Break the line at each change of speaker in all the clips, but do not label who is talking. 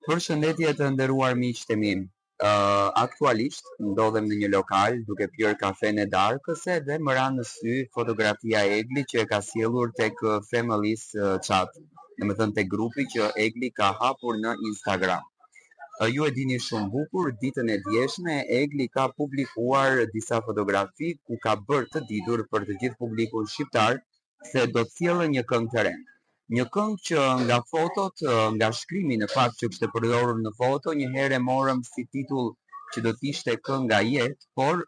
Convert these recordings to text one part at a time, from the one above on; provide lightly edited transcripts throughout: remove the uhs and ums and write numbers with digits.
Përshëndetje të nderuar miq të mi. Aktualisht ndodhem në një lokal duke pirë kafen e darkës edhe më ra në sy fotografia e Egli që e ka sjellur tek Families Chat, domethënë tek grupi që Egli ka hapur në Instagram. Ju e dini shumë bukur, ditën e djeshme Egli ka publikuar disa fotografi ku ka bërë të ditur për të gjithë publikun shqiptar se do të sjellë një këngë të re. Një këngë që nga fotot, nga shkrimi në fakt që kishte përdorur në foto, një herë e morëm si titull që do të ishte kënga jetë, por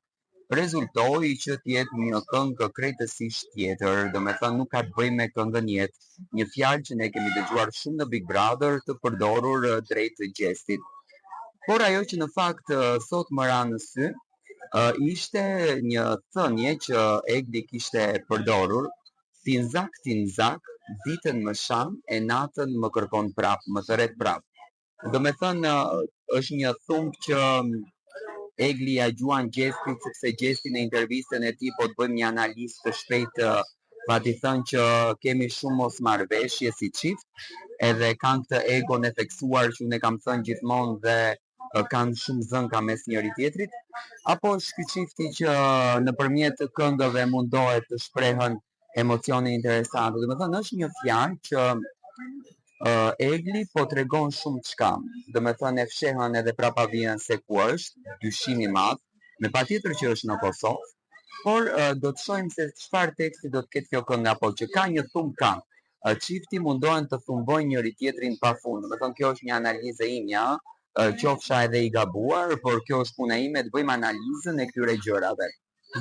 rezultoi që të jetë një këngë krejtësisht tjetër, domethënë nuk ka të bëjë me këngën jetë, një fjalë që ne kemi dëgjuar shumë në Big Brother të përdorur drejt gjestit. Por ajo që në fakt sot më ra në sy, ishte një thënie që Egli kishte përdorur, tinzak, ditën më shan e natën më kërkon prap, më thret prap. Do me thënë, është një thumb që Egli ja gjuan gjestit, sepse gjesti në intervistën e tij po të bëjmë një analizë të shpejtë, pati thënë që kemi shumë mosmarrveshje si çift, edhe kanë këtë egon e theksuar që unë kam thënë gjithmonë dhe kanë shumë zënka mes njëri tjetrit, apo është ky çifti që nëpërmjet këngëve mundohet të shprehen emocione interesante. Domethënë është një fjalë që Egli po tregon shumë çka. Domethënë e fshehën edhe prapa vjen se ku është, dyshim i madh, me patjetër që është në Kosovë, por do të shohim se çfarë teksti do të ketë kjo këngë, apo që ka një thumb ka. Çifti mundohen të thumbojnë njëri tjetrin pafund. Domethënë kjo është një analizë imja, qofsha edhe i gabuar, por kjo është puna ime të bëjmë analizën e këtyre gjërave.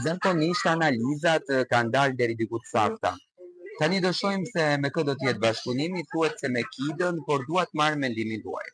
Zakonisht analizat kanë dalë deri diku të sakta. Tani do shohim se me kë do të jetë bashkëpunimi, thuhet se me Kidën, por dua të marr mendimin tuaj.